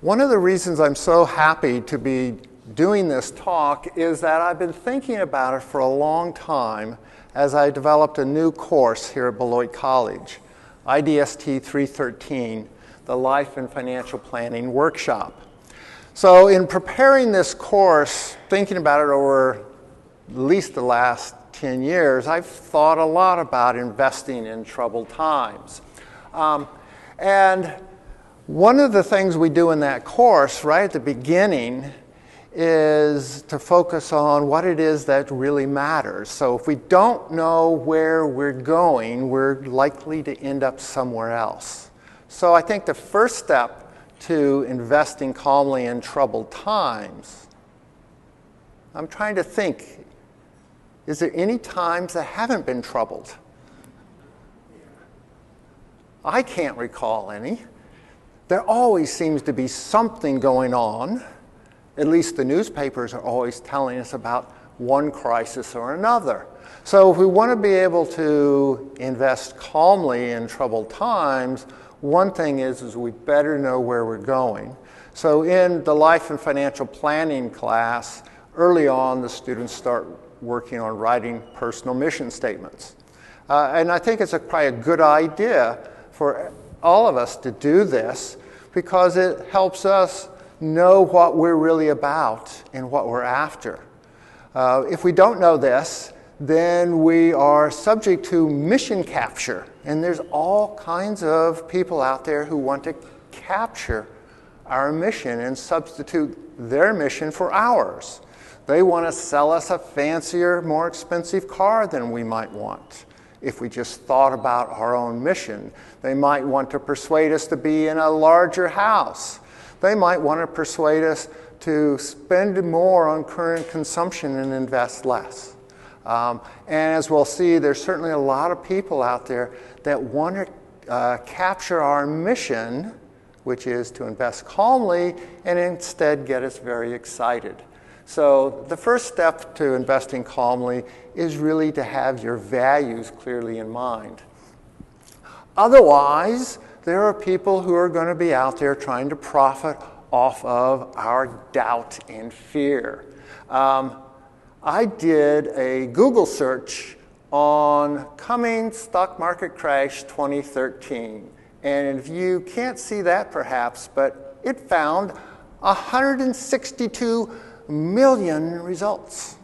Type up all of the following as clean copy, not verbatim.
One of the reasons I'm so happy to be doing this talk is that I've been thinking about it for a long time as I developed a new course here at Beloit College, IDST 313, the Life and Financial Planning Workshop. So in preparing this course, thinking about it over at least the last 10 years, I've thought a lot about investing in troubled times. And one of the things we do in that course right at the beginning is to focus on what it is that really matters. So if we don't know where we're going, we're likely to end up somewhere else. So I think the first step to investing calmly in troubled times, I'm trying to think, is there any times that haven't been troubled? I can't recall any. There always seems to be something going on. At least the newspapers are always telling us about one crisis or another. So if we want to be able to invest calmly in troubled times, one thing is we better know where we're going. So in the Life and Financial Planning class, early on the students start working on writing personal mission statements. And I think it's probably a good idea for all of us to do this because it helps us know what we're really about and what we're after. If we don't know this, then we are subject to mission capture. And there's all kinds of people out there who want to capture our mission and substitute their mission for ours. They want to sell us a fancier, more expensive car than we might want. If we just thought about our own mission, they might want to persuade us to be in a larger house. They might want to persuade us to spend more on current consumption and invest less. And as we'll see, there's certainly a lot of people out there that want to capture our mission, which is to invest calmly, and instead get us very excited. So the first step to investing calmly is really to have your values clearly in mind. Otherwise, there are people who are going to be out there trying to profit off of our doubt and fear. I did a Google search on coming stock market crash 2013. And if you can't see that perhaps, but it found 162 million results.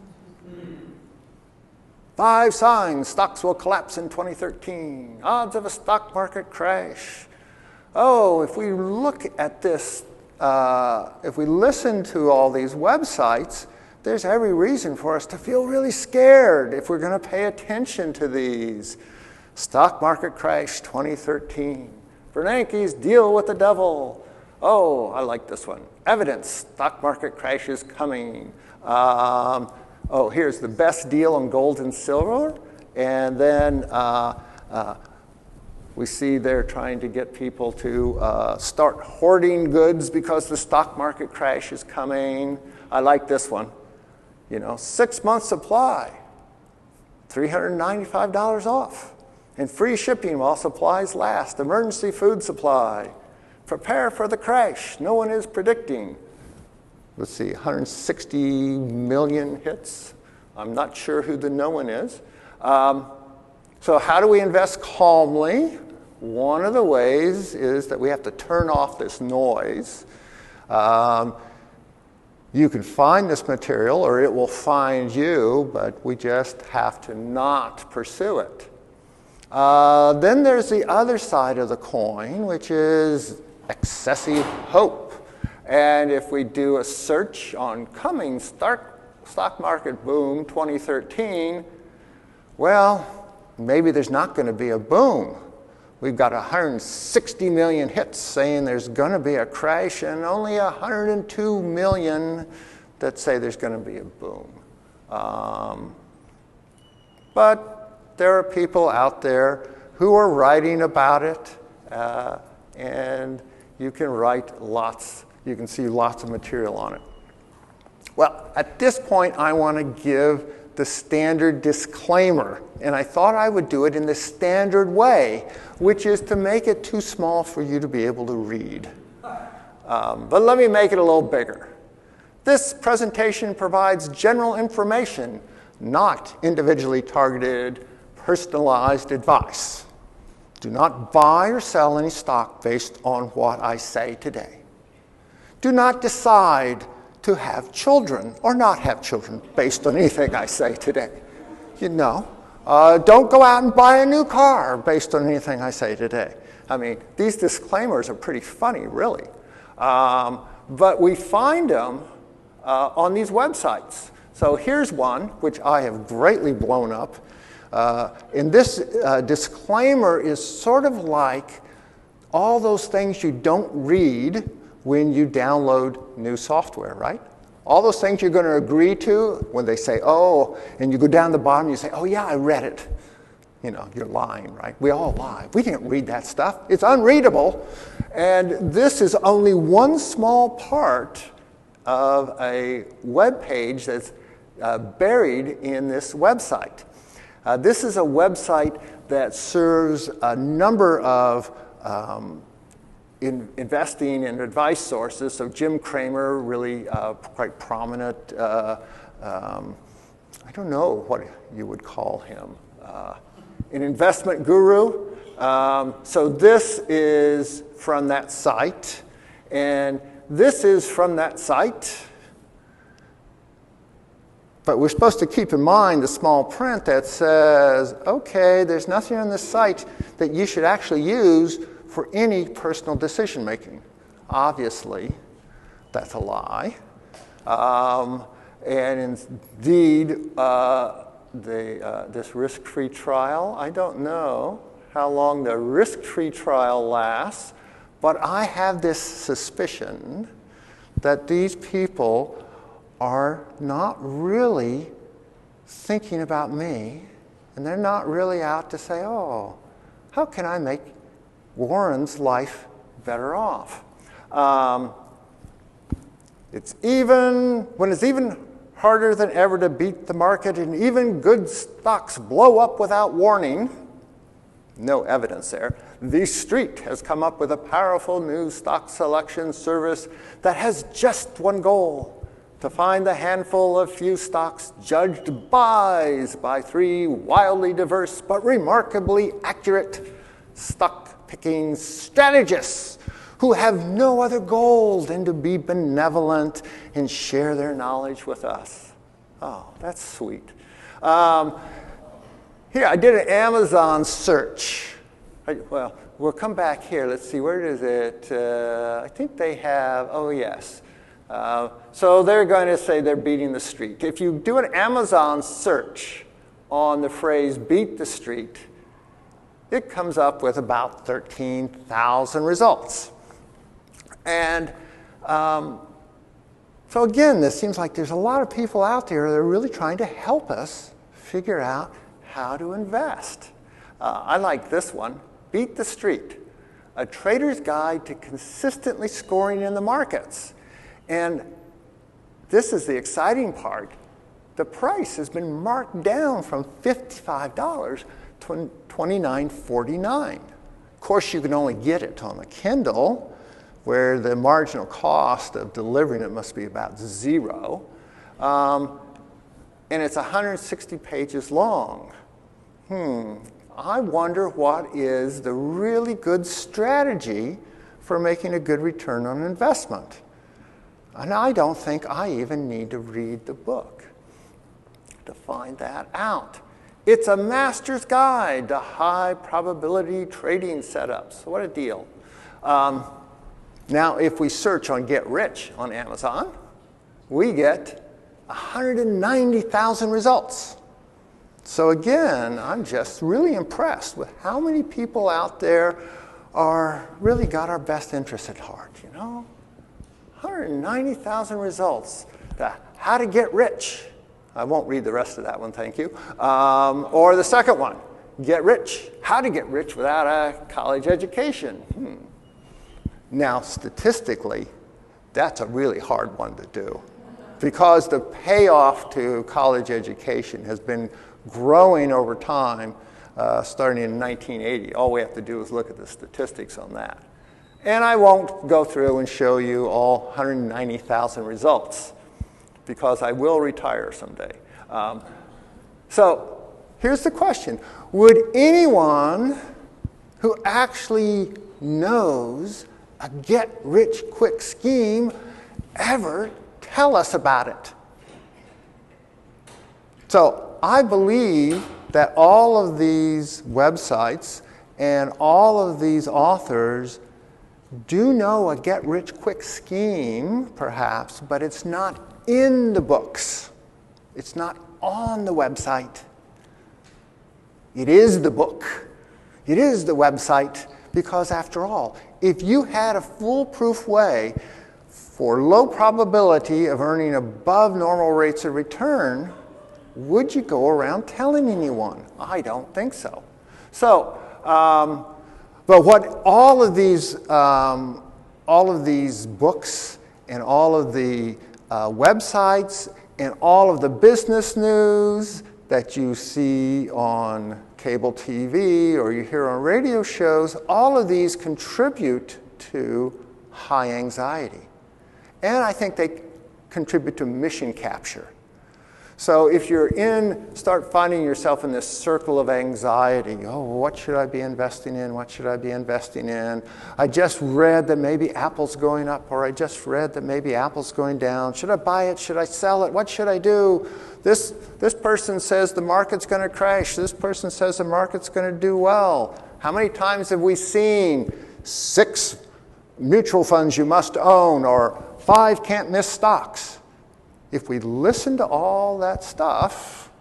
5 signs stocks will collapse in 2013. Odds of a stock market crash. Oh, if we look at this, if we listen to all these websites, there's every reason for us to feel really scared if we're going to pay attention to these. Stock market crash 2013. Bernanke's deal with the devil. Oh, I like this one. Evidence, stock market crash is coming. Oh, here's the best deal on gold and silver. And then we see they're trying to get people to start hoarding goods because the stock market crash is coming. I like this one. 6 months supply, $395 off. And free shipping while supplies last. Emergency food supply. Prepare for the crash. No one is predicting. Let's see, 160 million hits. I'm not sure who the no one is. So how do we invest calmly? One of the ways is that we have to turn off this noise. You can find this material or it will find you, but we just have to not pursue it. Then there's the other side of the coin, which is excessive hope. And if we do a search on coming stock market boom 2013, well, maybe there's not going to be a boom. We've got 160 million hits saying there's going to be a crash and only 102 million that say there's going to be a boom. But there are people out there who are writing about it, and you can you can see lots of material on it. Well, at this point, I want to give the standard disclaimer, and I thought I would do it in the standard way, which is to make it too small for you to be able to read. But let me make it a little bigger. This presentation provides general information, not individually targeted, personalized advice. Do not buy or sell any stock based on what I say today. Do not decide to have children or not have children based on anything I say today. Don't go out and buy a new car based on anything I say today. I mean, these disclaimers are pretty funny, really. But we find them on these websites. So here's one, which I have greatly blown up. And this disclaimer is sort of like all those things you don't read when you download new software, right? All those things you're going to agree to when they say, oh, and you go down the bottom and you say, oh yeah, I read it. You're lying, right? We all lie. We didn't read that stuff. It's unreadable. And this is only one small part of a web page that's buried in this website. This is a website that serves a number of investing and advice sources. So Jim Cramer, really quite prominent. I don't know what you would call him. An investment guru. So this is from that site. And this is from that site. But we're supposed to keep in mind the small print that says, okay, there's nothing on this site that you should actually use for any personal decision making. Obviously, that's a lie. And indeed, this risk-free trial, I don't know how long the risk-free trial lasts, but I have this suspicion that these people are not really thinking about me, and they're not really out to say, oh, how can I make Warren's life better off? When it's even harder than ever to beat the market, and even good stocks blow up without warning, no evidence there, the Street has come up with a powerful new stock selection service that has just one goal: to find the handful of few stocks judged buys by 3 wildly diverse but remarkably accurate stock-picking strategists who have no other goal than to be benevolent and share their knowledge with us. Oh, that's sweet. Here, I did an Amazon search. Well, we'll come back here. Let's see, where is it? I think they have, oh yes. So they're going to say they're beating the street. If you do an Amazon search on the phrase beat the street, it comes up with about 13,000 results. And so again, this seems like there's a lot of people out there that are really trying to help us figure out how to invest. I like this one, Beat the Street, a trader's guide to consistently scoring in the markets. And this is the exciting part. The price has been marked down from $55 to $29.49. Of course, you can only get it on the Kindle, where the marginal cost of delivering it must be about 0. And it's 160 pages long. I wonder what is the really good strategy for making a good return on investment. And I don't think I even need to read the book to find that out. It's a master's guide to high probability trading setups. What a deal. Now, if we search on Get Rich on Amazon, we get 190,000 results. So again, I'm just really impressed with how many people out there are really got our best interests at heart, 190,000 results. How to get rich. I won't read the rest of that one, thank you. Or the second one, Get Rich. How to get rich without a college education. Now, statistically, that's a really hard one to do, because the payoff to college education has been growing over time, starting in 1980. All we have to do is look at the statistics on that. And I won't go through and show you all 190,000 results because I will retire someday. So here's the question. Would anyone who actually knows a get-rich-quick scheme ever tell us about it? So I believe that all of these websites and all of these authors do know a get-rich-quick scheme, perhaps, but it's not in the books. It's not on the website. It is the book. It is the website, because after all, if you had a foolproof way for low probability of earning above normal rates of return, would you go around telling anyone? I don't think so. So, but what all of these books and all of the websites and all of the business news that you see on cable TV or you hear on radio shows, all of these contribute to high anxiety. And I think they contribute to mission capture. So if you're start finding yourself in this circle of anxiety, oh, what should I be investing in? What should I be investing in? I just read that maybe Apple's going up, or I just read that maybe Apple's going down. Should I buy it? Should I sell it? What should I do? This person says the market's going to crash. This person says the market's going to do well. How many times have we seen 6 mutual funds you must own, or 5 can't miss stocks? If we listen to all that stuff,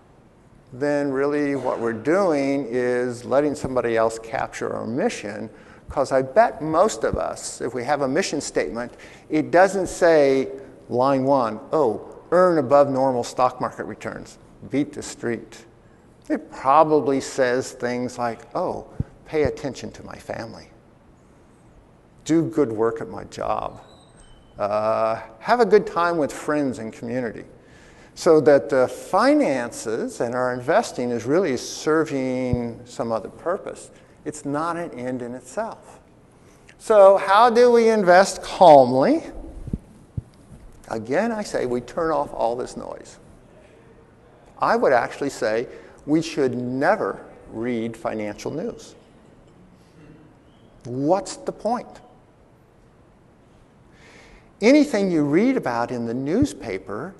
then really what we're doing is letting somebody else capture our mission, because I bet most of us, if we have a mission statement, it doesn't say, line 1, oh, earn above normal stock market returns, beat the street. It probably says things like, oh, pay attention to my family, do good work at my job, have a good time with friends and community, so that the finances and our investing is really serving some other purpose. It's not an end in itself. So how do we invest calmly? Again, I say we turn off all this noise. I would actually say we should never read financial news. What's the point? Anything you read about in the newspaper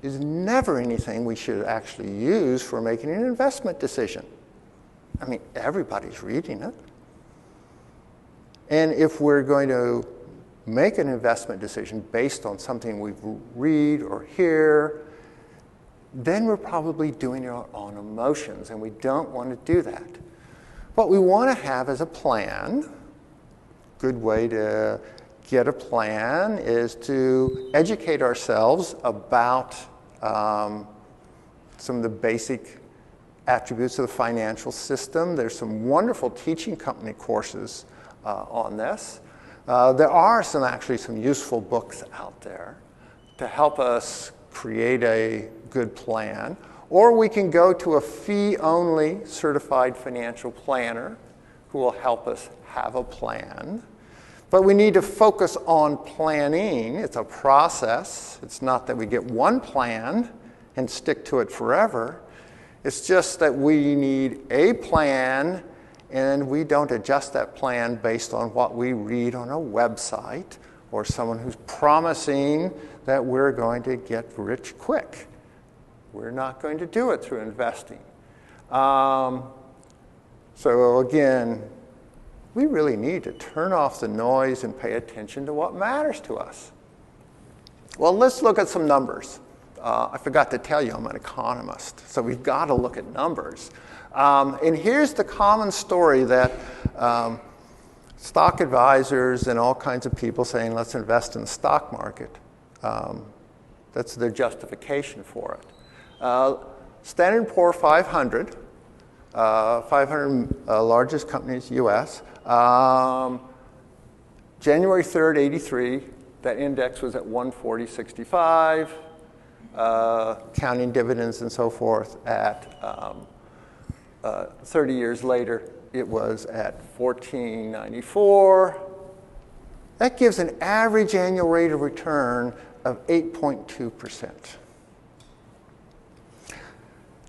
is never anything we should actually use for making an investment decision. I mean, everybody's reading it. And if we're going to make an investment decision based on something we read or hear, then we're probably doing it on emotions, and we don't want to do that. What we want to have is a plan. Good way to get a plan is to educate ourselves about some of the basic attributes of the financial system. There's some wonderful teaching company courses on this. There are actually some useful books out there to help us create a good plan. Or we can go to a fee-only certified financial planner who will help us have a plan. But we need to focus on planning. It's a process. It's not that we get one plan and stick to it forever. It's just that we need a plan, and we don't adjust that plan based on what we read on a website or someone who's promising that we're going to get rich quick. We're not going to do it through investing. So again, we really need to turn off the noise and pay attention to what matters to us. Well, let's look at some numbers. I forgot to tell you I'm an economist, so we've got to look at numbers. And here's the common story that stock advisors and all kinds of people saying, let's invest in the stock market. That's their justification for it. Standard & Poor's 500, 500 largest companies, U.S. January 3rd, 83, that index was at 140.65, counting dividends and so forth. At 30 years later, it was at 14.94. That gives an average annual rate of return of 8.2%.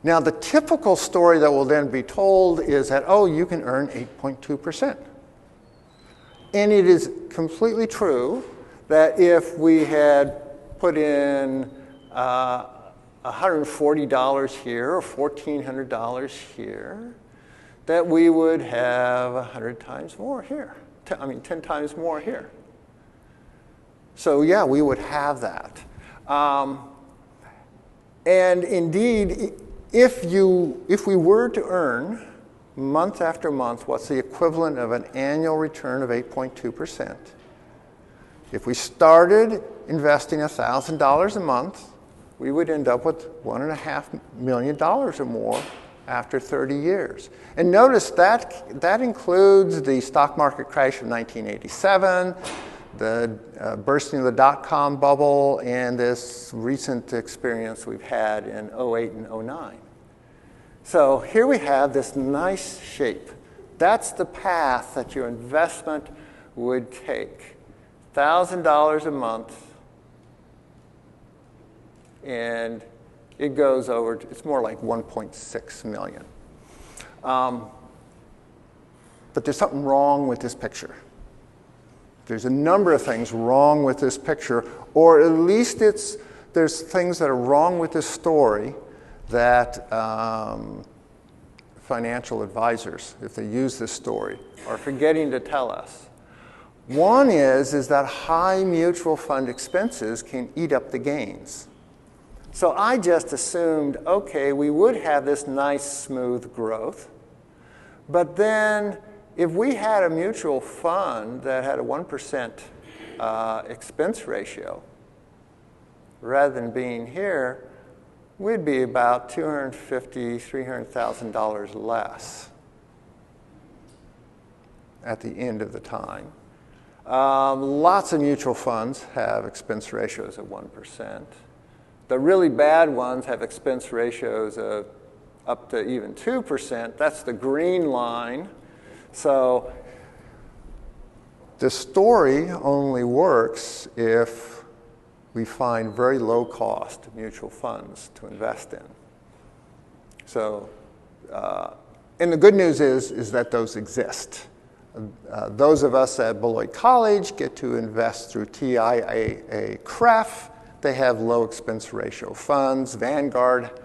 Now, the typical story that will then be told is that, oh, you can earn 8.2%. And it is completely true that if we had put in $140 here or $1,400 here, that we would have 100 times more here. 10 times more here. So yeah, we would have that. And indeed, if we were to earn month after month what's the equivalent of an annual return of 8.2%, if we started investing $1,000 a month, we would end up with $1.5 million or more after 30 years. And notice that includes the stock market crash of 1987, the bursting of the dot-com bubble, and this recent experience we've had in 08 and 09. So here we have this nice shape. That's the path that your investment would take. $1,000 a month, and it goes over, it's more like 1.6 million. But there's something wrong with this picture. There's a number of things wrong with this picture, or at least there's things that are wrong with this story that financial advisors, if they use this story, are forgetting to tell us. One is that high mutual fund expenses can eat up the gains. So I just assumed, okay, we would have this nice smooth growth, but then if we had a mutual fund that had a 1% expense ratio, rather than being here, we'd be about $250,000, $300,000 less at the end of the time. Lots of mutual funds have expense ratios of 1%. The really bad ones have expense ratios of up to even 2%. That's the green line. So the story only works if we find very low-cost mutual funds to invest in. So, and the good news is that those exist. Those of us at Beloit College get to invest through TIAA-CREF. They have low expense ratio funds. Vanguard,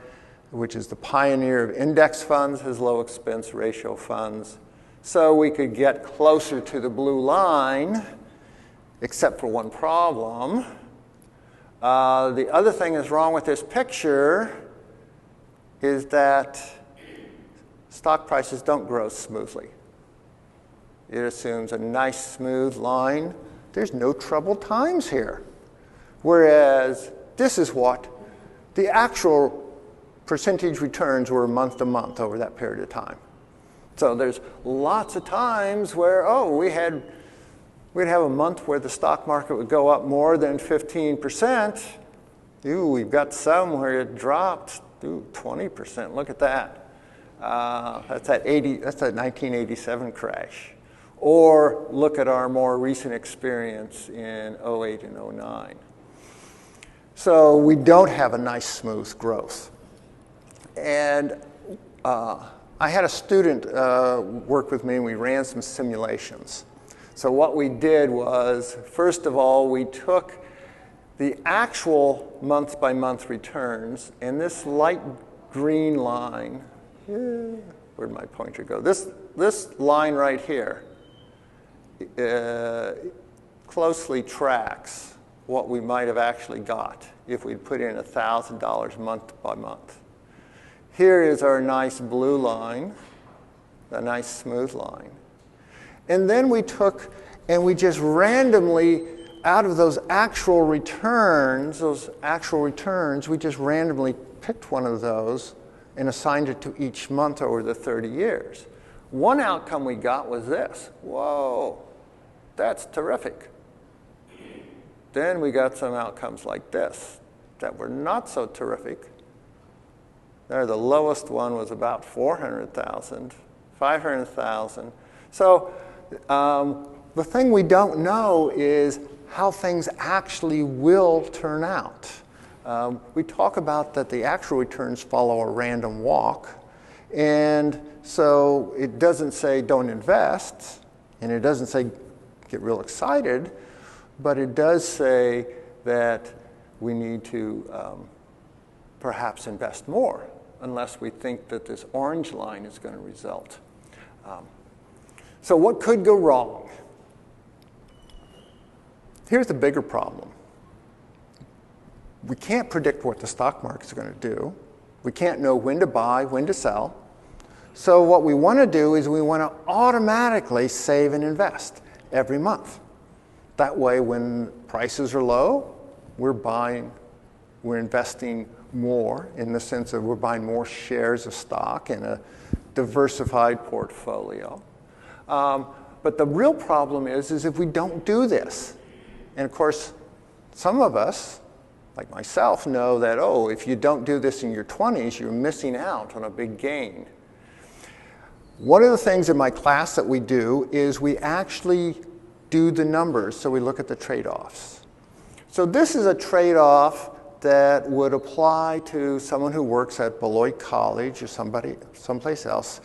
which is the pioneer of index funds, has low expense ratio funds. So we could get closer to the blue line, except for one problem. The other thing that's wrong with this picture is that stock prices don't grow smoothly. It assumes a nice smooth line. There's no troubled times here. Whereas this is what the actual percentage returns were month to month over that period of time. So there's lots of times where, we'd have a month where the stock market would go up more than 15%. We've got some where it dropped 20%. Look at that. That's that 1987 crash. Or look at our more recent experience in 08 and 09. So we don't have a nice smooth growth. And I had a student work with me, and we ran some simulations. So what we did was, first of all, we took the actual month-by-month returns, and this light green line, where'd my pointer go? This line right here closely tracks what we might have actually got if we'd put in $1,000 month by month. Here is our nice blue line, a nice smooth line. And then we took and we just randomly, out of those actual returns, we just randomly picked one of those and assigned it to each month over the 30 years. One outcome we got was this. Whoa, that's terrific. Then we got some outcomes like this that were not so terrific. There, the lowest one was about 400,000, 500,000. So the thing we don't know is how things actually will turn out. We talk about that the actual returns follow a random walk, and so it doesn't say don't invest, and it doesn't say get real excited, but it does say that we need to perhaps invest more, unless we think that this orange line is going to result. So what could go wrong? Here's the bigger problem. We can't predict what the stock market's going to do. We can't know when to buy, when to sell. So what we want to do is we want to automatically save and invest every month. That way, when prices are low, we're investing more in the sense of we're buying more shares of stock in a diversified portfolio. But the real problem is if we don't do this. And of course, some of us, like myself, know that, oh, if you don't do this in your 20s, you're missing out on a big gain. One of the things in my class that we do is we actually do the numbers, so we look at the trade-offs. So this is a trade-off that would apply to someone who works at Beloit College or someplace else.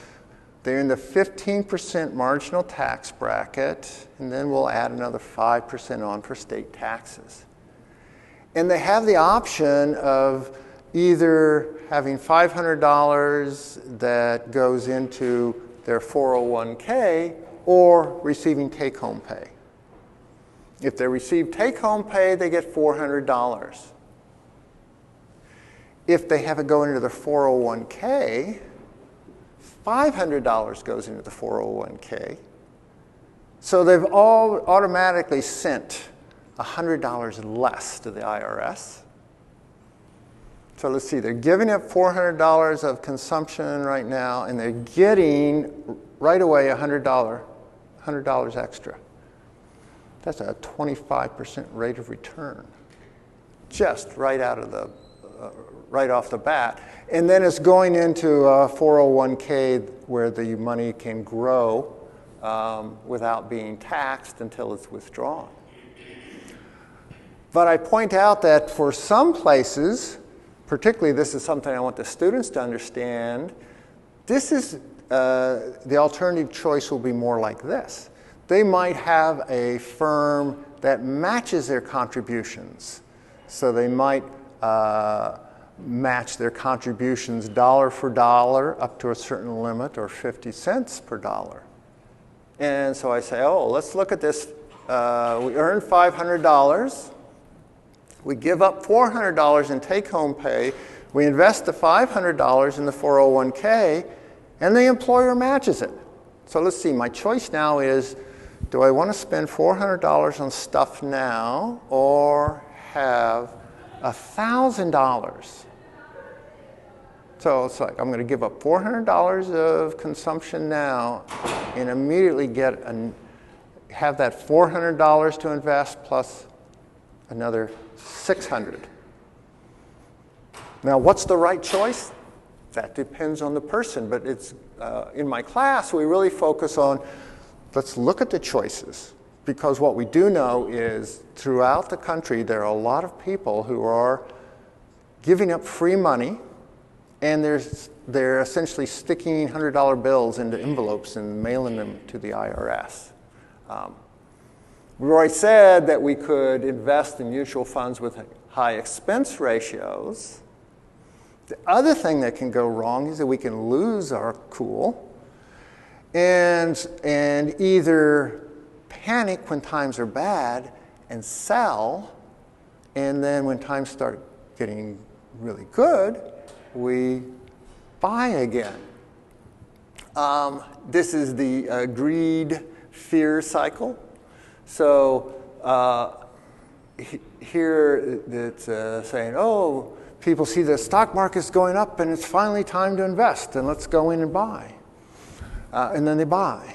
They're in the 15% marginal tax bracket, and then we'll add another 5% on for state taxes. And they have the option of either having $500 that goes into their 401k or receiving take-home pay. If they receive take-home pay, they get $400. If they have it go into their 401k, $500 goes into the 401k. So they've all automatically sent $100 less to the IRS. So let's see, they're giving up $400 of consumption right now, and they're getting right away $100 extra. That's a 25% rate of return, just right out of the right off the bat. And then it's going into a 401k where the money can grow without being taxed until it's withdrawn. But I point out that for some places, particularly this is something I want the students to understand, this is the alternative choice will be more like this. They might have a firm that matches their contributions. So they might match their contributions dollar for dollar up to a certain limit, or 50 cents per dollar. And so I say, oh, let's look at this. We earn $500. We give up $400 in take-home pay. We invest the $500 in the 401k, and the employer matches it. So let's see, my choice now is, do I want to spend $400 on stuff now or have $1,000? So it's like I'm going to give up $400 of consumption now and immediately have that $400 to invest plus another $600. Now, what's the right choice? That depends on the person, but it's in my class we really focus on, let's look at the choices, because what we do know is throughout the country there are a lot of people who are giving up free money, and they're essentially sticking $100 bills into envelopes and mailing them to the IRS. We've already said that we could invest in mutual funds with high expense ratios. The other thing that can go wrong is that we can lose our cool and either panic when times are bad and sell, and then when times start getting really good, we buy again. This is the greed fear cycle. So here it's saying, oh, people see the stock market's going up and it's finally time to invest, and let's go in and buy. And then they buy.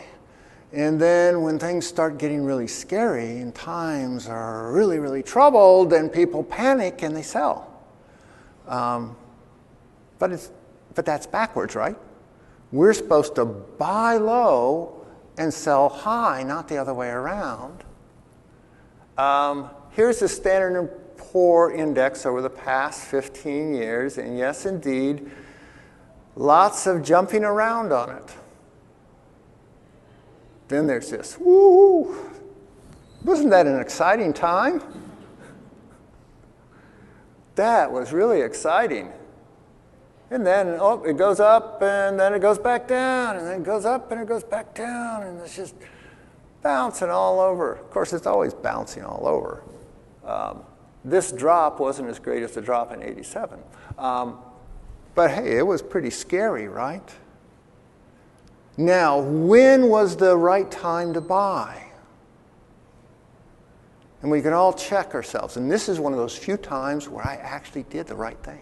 And then when things start getting really scary and times are really, really troubled, then people panic and they sell. But that's backwards, right? We're supposed to buy low and sell high, not the other way around. Here's the Standard & Poor Index over the past 15 years, and yes, indeed, lots of jumping around on it. Then there's this, woo! Wasn't that an exciting time? That was really exciting. And then, oh, it goes up, and then it goes back down, and then it goes up, and it goes back down, and it's just bouncing all over. Of course, it's always bouncing all over. This drop wasn't as great as the drop in '87. But hey, it was pretty scary, right? Now, when was the right time to buy? And we can all check ourselves. And this is one of those few times where I actually did the right thing.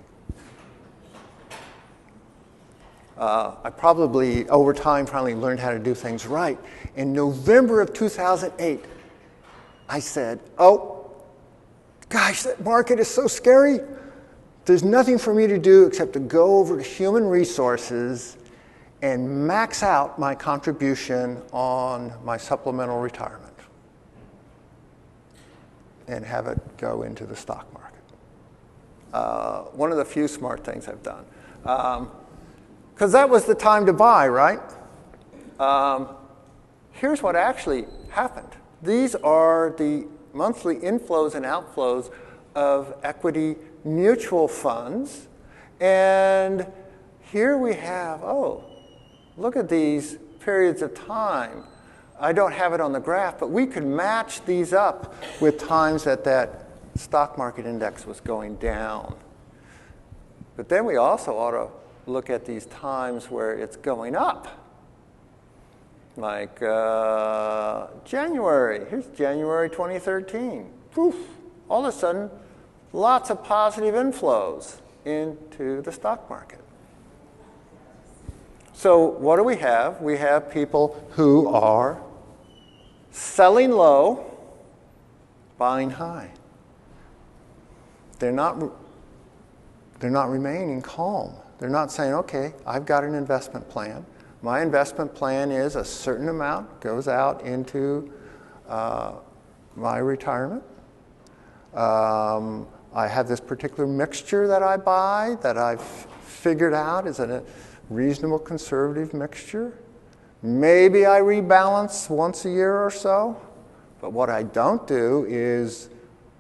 I probably, over time, finally learned how to do things right. In November of 2008, I said, oh, gosh, that market is so scary. There's nothing for me to do except to go over to human resources and max out my contribution on my supplemental retirement and have it go into the stock market. One of the few smart things I've done. Because that was the time to buy, right? Here's what actually happened. These are the monthly inflows and outflows of equity mutual funds. And here we have, oh, look at these periods of time. I don't have it on the graph, but we could match these up with times that that stock market index was going down. But then we also ought to look at these times where it's going up. Like January. Here's January 2013. Poof. All of a sudden, lots of positive inflows into the stock market. So what do we have? We have people who are selling low, buying high. They're not remaining calm. They're not saying, okay, I've got an investment plan. My investment plan is a certain amount goes out into my retirement. I have this particular mixture that I buy that I've figured out is a reasonable conservative mixture. Maybe I rebalance once a year or so. But what I don't do is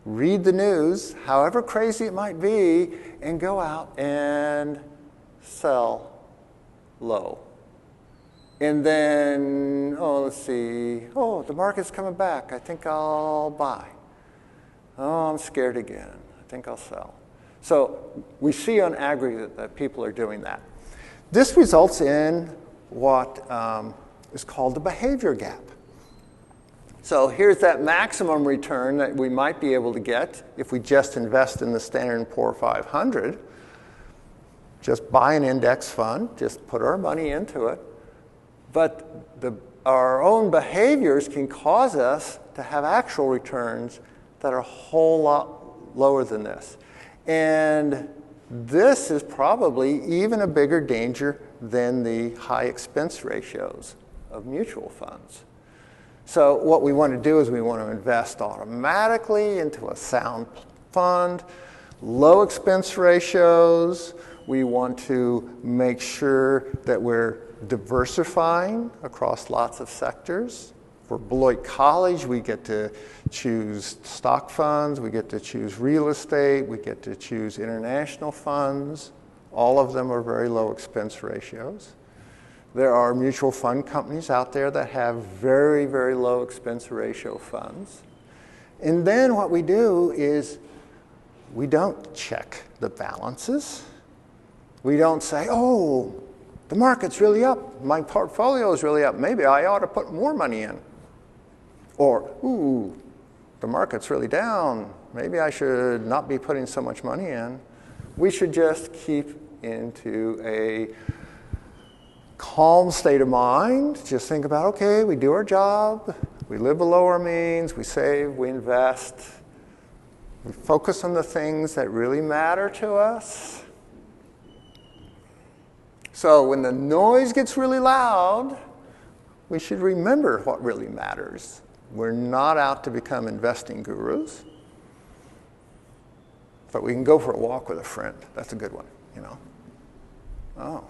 read the news, however crazy it might be, and go out and sell low. And then, oh, let's see, oh, the market's coming back. I think I'll buy. Oh, I'm scared again. I think I'll sell. So we see on aggregate that people are doing that. This results in what is called the behavior gap. So here's that maximum return that we might be able to get if we just invest in the Standard & Poor 500. Just buy an index fund, just put our money into it. But our own behaviors can cause us to have actual returns that are a whole lot lower than this. And this is probably even a bigger danger than the high expense ratios of mutual funds. So what we want to do is we want to invest automatically into a sound fund, low expense ratios. We want to make sure that we're diversifying across lots of sectors. For Beloit College, we get to choose stock funds, we get to choose real estate, we get to choose international funds. All of them are very low expense ratios. There are mutual fund companies out there that have very, very low expense ratio funds. And then what we do is we don't check the balances. We don't say, oh, the market's really up. My portfolio is really up. Maybe I ought to put more money in. Or, ooh, the market's really down. Maybe I should not be putting so much money in. We should just keep into a calm state of mind. Just think about, okay, we do our job. We live below our means. We save. We invest. We focus on the things that really matter to us. So when the noise gets really loud, we should remember what really matters. We're not out to become investing gurus, but we can go for a walk with a friend. That's a good one, you know. Oh,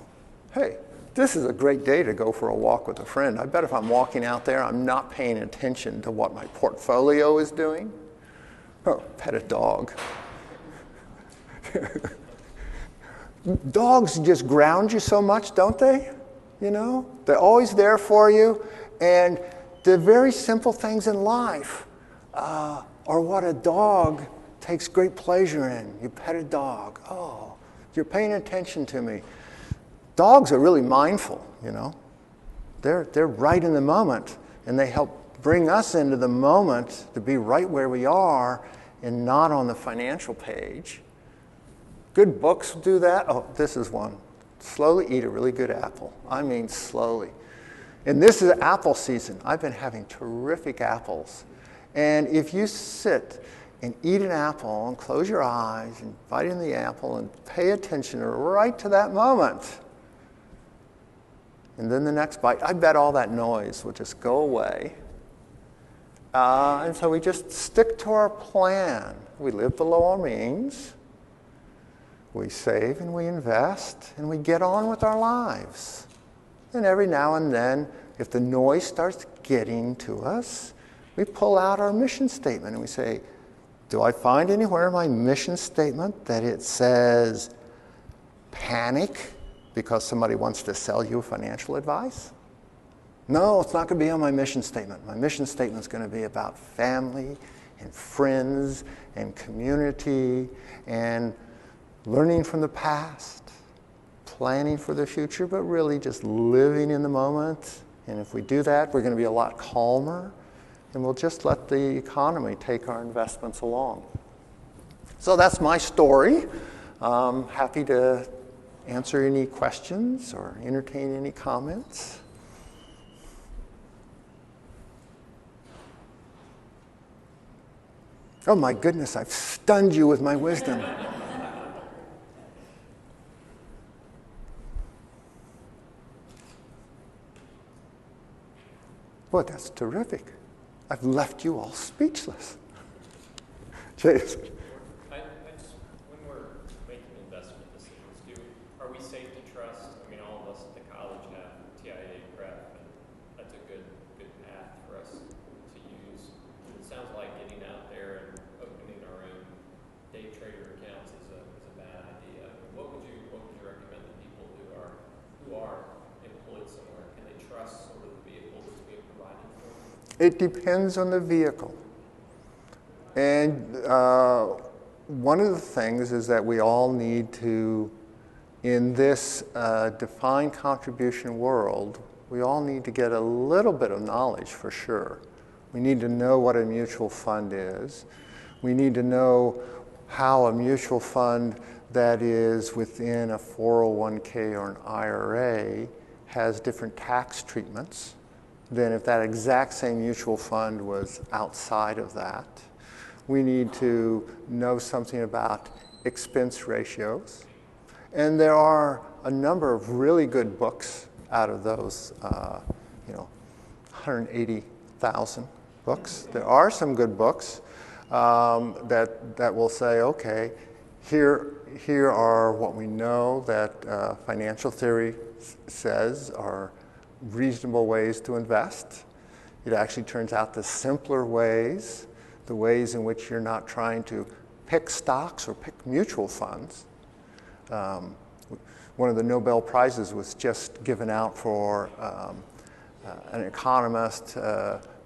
hey, this is a great day to go for a walk with a friend. I bet if I'm walking out there, I'm not paying attention to what my portfolio is doing. Oh, pet a dog. Dogs just ground you so much, don't they? You know, they're always there for you. And the very simple things in life are what a dog takes great pleasure in. You pet a dog. Oh, you're paying attention to me. Dogs are really mindful, you know. They're right in the moment, and they help bring us into the moment to be right where we are and not on the financial page. Good books do that. Oh, this is one. Slowly eat a really good apple. I mean slowly. And this is apple season. I've been having terrific apples. And if you sit and eat an apple and close your eyes and bite in the apple and pay attention right to that moment, and then the next bite, I bet all that noise will just go away. And so we just stick to our plan. We live below our means. We save and we invest and we get on with our lives. And every now and then, if the noise starts getting to us, we pull out our mission statement and we say, do I find anywhere in my mission statement that it says panic because somebody wants to sell you financial advice? No, it's not going to be on my mission statement. My mission statement is going to be about family and friends and community and learning from the past, planning for the future, but really just living in the moment. And if we do that, we're going to be a lot calmer, and we'll just let the economy take our investments along. So that's my story. Happy to answer any questions or entertain any comments. Oh my goodness, I've stunned you with my wisdom. Boy, that's terrific. I've left you all speechless. Jason. When we're making investment decisions, are we safe to trust? I mean, all of us at the college have TIA prep, and that's a good path for us to use. It sounds like getting out there and opening our own day trader accounts is a bad idea. I mean, what would you recommend to people who are employed somewhere? Can they trust sort of the vehicle that's being provided for them? It depends on the vehicle. And one of the things is that we all need to, in this defined contribution world, we all need to get a little bit of knowledge for sure. We need to know what a mutual fund is. We need to know how a mutual fund that is within a 401k or an IRA has different tax treatments than if that exact same mutual fund was outside of that. We need to know something about expense ratios. And there are a number of really good books out of those, 180,000 books. There are some good books that will say, okay, here are what we know that financial theory says are reasonable ways to invest. It actually turns out the simpler ways, the ways in which you're not trying to pick stocks or pick mutual funds. One of the Nobel Prizes was just given out for an economist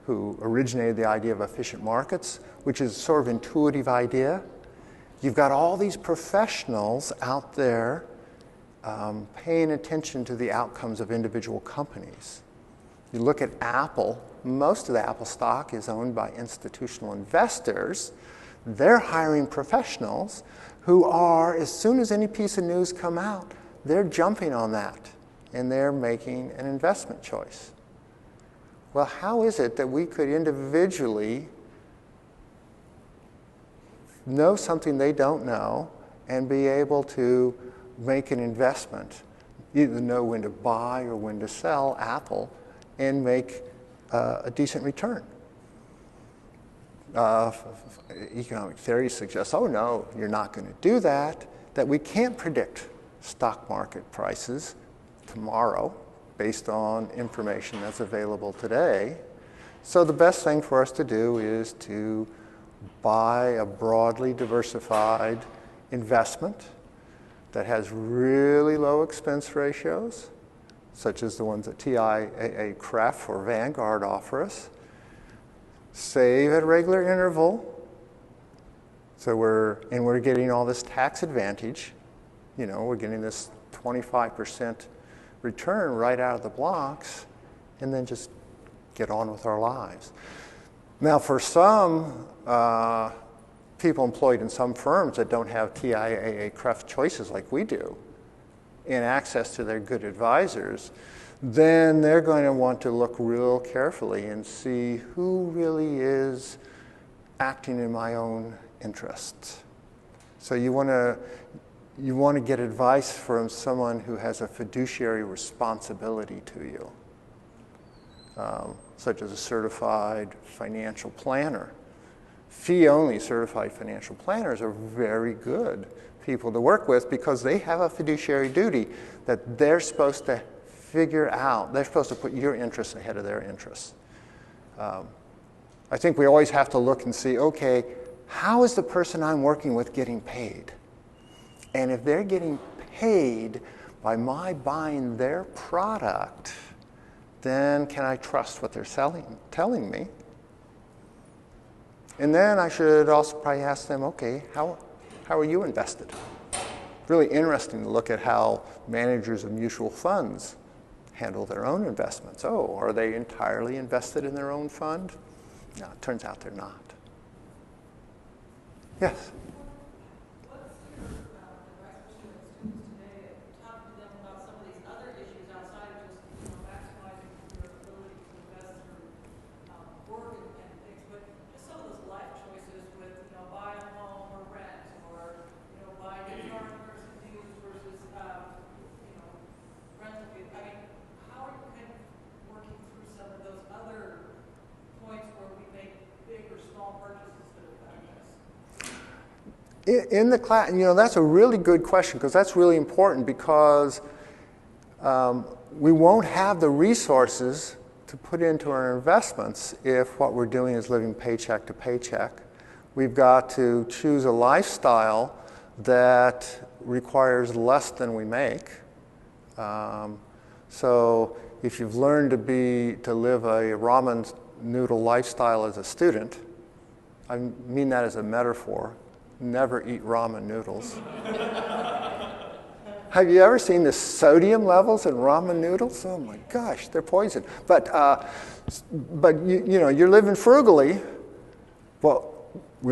who originated the idea of efficient markets, which is a sort of intuitive idea. You've got all these professionals out there paying attention to the outcomes of individual companies. You look at Apple, most of the Apple stock is owned by institutional investors. They're hiring professionals who are, as soon as any piece of news come out, they're jumping on that and they're making an investment choice. Well, how is it that we could individually know something they don't know and be able to make an investment, either know when to buy or when to sell? Apple and make a decent return. Economic theory suggests, oh no, you're not going to do that, that we can't predict stock market prices tomorrow based on information that's available today. So the best thing for us to do is to buy a broadly diversified investment that has really low expense ratios, such as the ones that TIAA, CREF, or Vanguard offer us. Save at a regular interval, so we're getting all this tax advantage. You know, we're getting this 25% return right out of the blocks, and then just get on with our lives. Now, for some people employed in some firms that don't have TIAA, CREF choices like we do, and access to their good advisors, then they're going to want to look real carefully and see who really is acting in my own interests. So you want to get advice from someone who has a fiduciary responsibility to you, such as a certified financial planner. Fee-only certified financial planners are very good people to work with because they have a fiduciary duty that they're supposed to figure out. They're supposed to put your interests ahead of their interests. I think we always have to look and see, okay, how is the person I'm working with getting paid? And if they're getting paid by my buying their product, then can I trust what they're telling me? And then I should also probably ask them, okay, how are you invested? Really interesting to look at how managers of mutual funds handle their own investments. Oh, are they entirely invested in their own fund? No, it turns out they're not. Yes? What's your advice for students today, talking to them about some of these other issues outside of just maximizing your ability to invest through work and things, but just some of those life choices with buying a home or rent, or buying a car versus used versus rental. I mean, how are you kind of working through some of those other points where we make big or small purchases that affect us? In the class, that's a really good question because that's really important because we won't have the resources to put into our investments if what we're doing is living paycheck to paycheck. We've got to choose a lifestyle that requires less than we make. So if you've learned to live a ramen noodle lifestyle as a student, I mean that as a metaphor. Never eat ramen noodles. Have you ever seen the sodium levels in ramen noodles? Oh my gosh, they're poison. But you're living frugally. Well,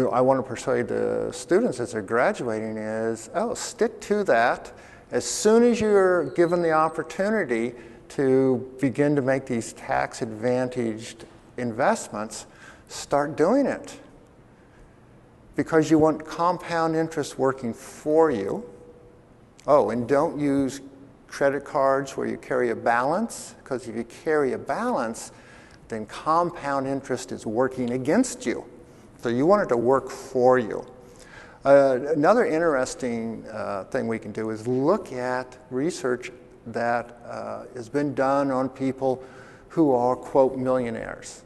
I want to persuade the students as they're graduating is, stick to that. As soon as you're given the opportunity to begin to make these tax-advantaged investments, start doing it. Because you want compound interest working for you. Oh, and don't use credit cards where you carry a balance, because if you carry a balance, then compound interest is working against you. So you want it to work for you. Another interesting thing we can do is look at research that has been done on people who are, quote, millionaires.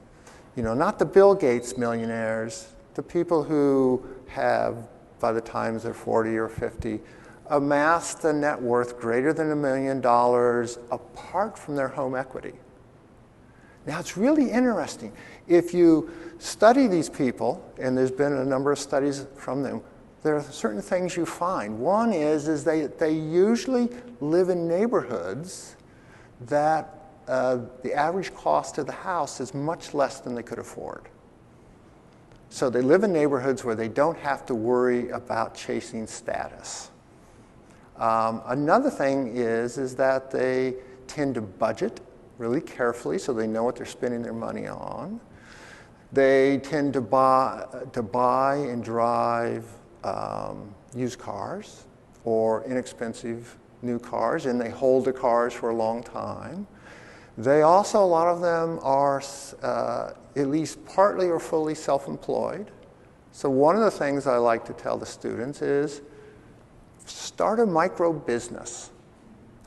Not the Bill Gates millionaires, the people who have, by the time they're 40 or 50, amassed a net worth greater than $1 million apart from their home equity. Now, it's really interesting. If you study these people, and there's been a number of studies from them, there are certain things you find. One is they usually live in neighborhoods that the average cost of the house is much less than they could afford. So they live in neighborhoods where they don't have to worry about chasing status. Another thing is that they tend to budget really carefully so they know what they're spending their money on. They tend to buy and drive used cars or inexpensive new cars, and they hold the cars for a long time. They also, a lot of them are at least partly or fully self-employed. So one of the things I like to tell the students is start a micro business.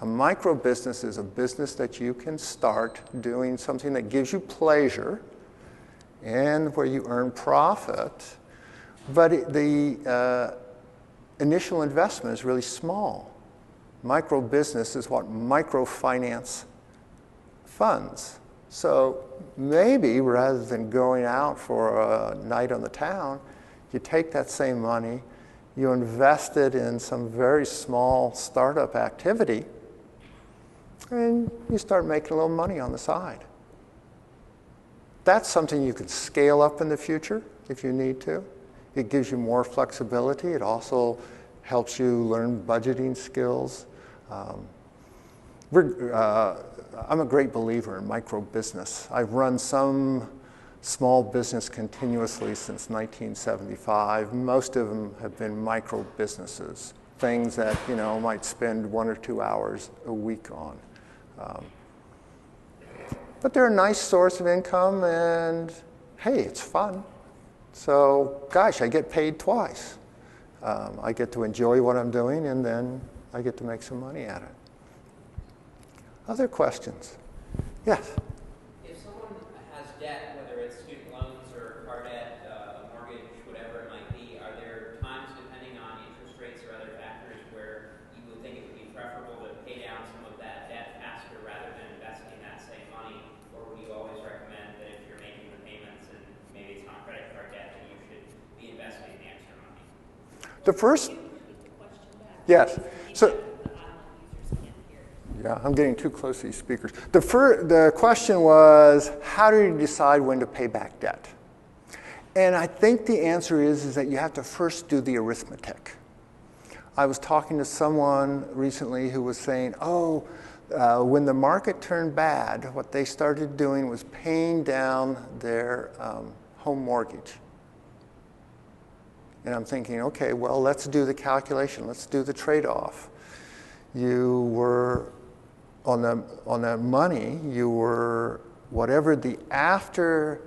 A micro business is a business that you can start doing something that gives you pleasure and where you earn profit, but the initial investment is really small. Micro business is what microfinance funds. So maybe rather than going out for a night on the town, you take that same money, you invest it in some very small startup activity, and you start making a little money on the side. That's something you can scale up in the future if you need to. It gives you more flexibility. It also helps you learn budgeting skills. I'm a great believer in micro business. I've run some small business continuously since 1975. Most of them have been micro businesses, things that might spend 1 or 2 hours a week on. But they're a nice source of income, and hey, it's fun. So, gosh, I get paid twice. I get to enjoy what I'm doing, and then I get to make some money at it. Other questions? Yes? If someone has debt, whether it's student loans or car debt, a mortgage, whatever it might be, are there times, depending on interest rates or other factors, where you would think it would be preferable to pay down some of that debt faster rather than investing that same money? Or would you always recommend that if you're making the payments and maybe it's not credit card debt, that you should be investing the extra money? The first, yes. So, yeah, I'm getting too close to these speakers. The question was, how do you decide when to pay back debt? And I think the answer is that you have to first do the arithmetic. I was talking to someone recently who was saying, when the market turned bad, what they started doing was paying down their home mortgage. And I'm thinking, okay, well, let's do the calculation. Let's do the trade-off. You were, on that money, you were, whatever the after-tax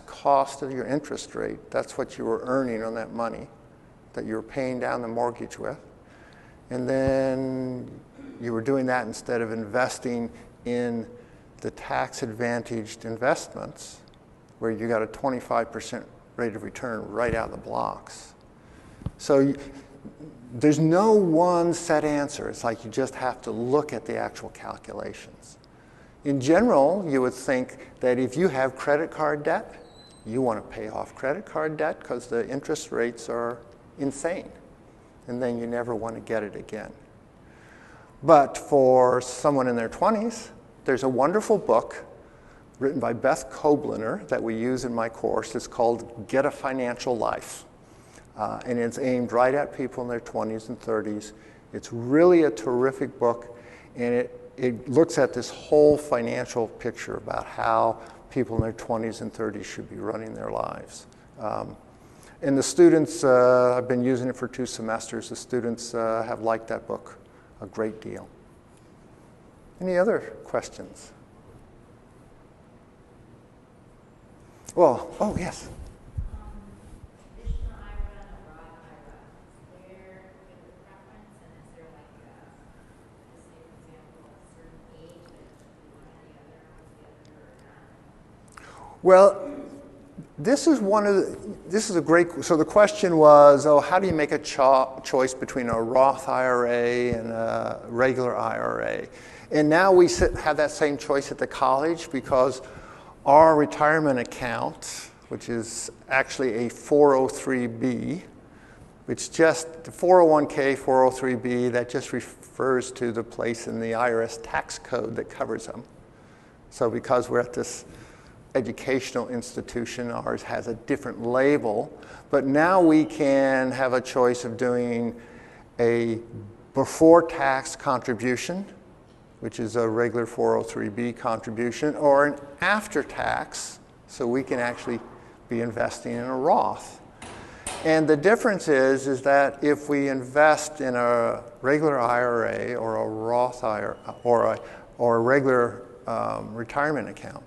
cost of your interest rate, that's what you were earning on that money that you were paying down the mortgage with. And then you were doing that instead of investing in the tax-advantaged investments, where you got a 25% rate of return right out of the blocks. So there's no one set answer. It's like you just have to look at the actual calculations. In general, you would think that if you have credit card debt, you want to pay off credit card debt because the interest rates are insane. And then you never want to get it again. But for someone in their 20s, there's a wonderful book written by Beth Kobliner that we use in my course. It's called Get a Financial Life. And it's aimed right at people in their 20s and 30s. It's really a terrific book, and it looks at this whole financial picture about how people in their 20s and 30s should be running their lives. And the students, I've been using it for 2 semesters. The students have liked that book a great deal. Any other questions? Well, oh, yes. Traditional IRA and a Roth IRA, is there a preference, and is there like say for example, a certain age that it should be one or the other, or not? Well, this is a great, so the question was, how do you make a choice between a Roth IRA and a regular IRA? And now we have that same choice at the college because our retirement account, which is actually a 403B, which just the 401k, 403B, that just refers to the place in the IRS tax code that covers them. So because we're at this educational institution, ours has a different label, but now we can have a choice of doing a before tax contribution, which is a regular 403B contribution, or an after tax, so we can actually be investing in a Roth. And the difference is that if we invest in a regular IRA or a Roth IRA or a regular retirement account.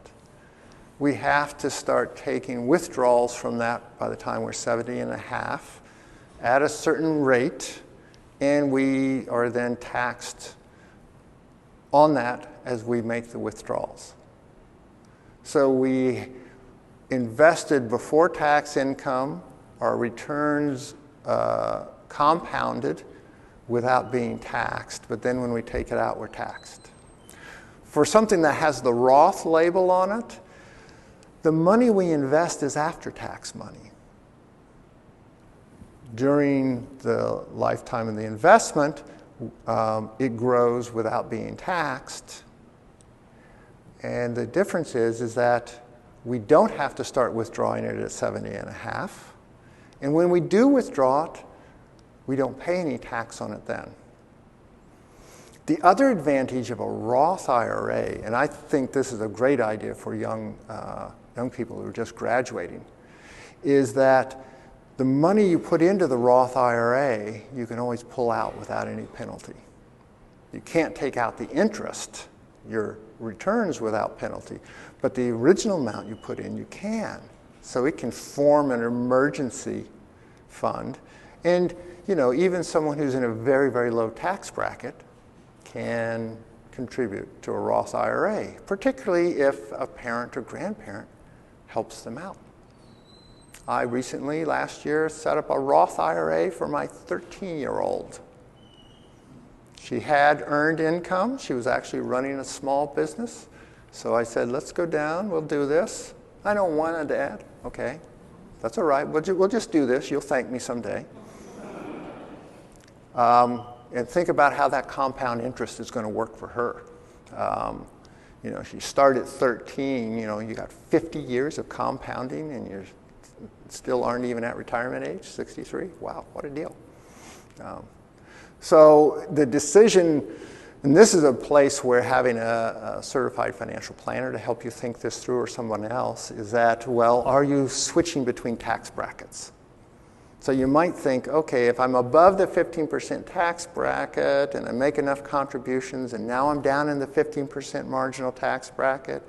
We have to start taking withdrawals from that by the time we're 70 and a half at a certain rate, and we are then taxed on that as we make the withdrawals. So we invested before tax income, our returns compounded without being taxed, but then when we take it out, we're taxed. For something that has the Roth label on it, the money we invest is after-tax money. During the lifetime of the investment, it grows without being taxed. And the difference is that we don't have to start withdrawing it at 70 and a half. And when we do withdraw it, we don't pay any tax on it then. The other advantage of a Roth IRA, and I think this is a great idea for young people who are just graduating, is that the money you put into the Roth IRA, you can always pull out without any penalty. You can't take out the interest, your returns without penalty, but the original amount you put in, you can. So it can form an emergency fund. And even someone who's in a very, very low tax bracket can contribute to a Roth IRA, particularly if a parent or grandparent helps them out. I recently, last year, set up a Roth IRA for my 13-year-old. She had earned income. She was actually running a small business. So I said, let's go down, we'll do this. I don't want a dad. Okay, that's all right. We'll just do this. You'll thank me someday. And think about how that compound interest is going to work for her. She started at 13, you got 50 years of compounding and you still aren't even at retirement age, 63. Wow, what a deal. So the decision, and this is a place where having a certified financial planner to help you think this through, or someone else, is that, well, are you switching between tax brackets? So you might think, okay, if I'm above the 15% tax bracket and I make enough contributions and now I'm down in the 15% marginal tax bracket,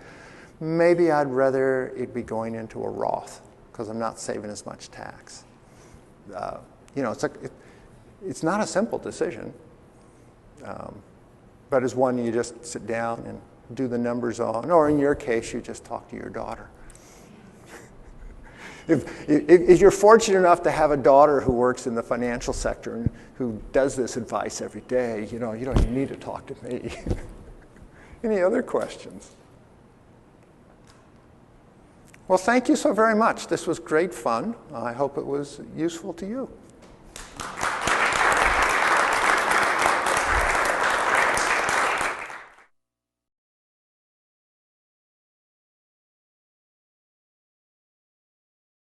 maybe I'd rather it be going into a Roth because I'm not saving as much tax. It's not a simple decision, but it's one you just sit down and do the numbers on, or in your case, you just talk to your daughter. If you're fortunate enough to have a daughter who works in the financial sector and who does this advice every day, you don't even need to talk to me. Any other questions? Well, thank you so very much. This was great fun. I hope it was useful to you.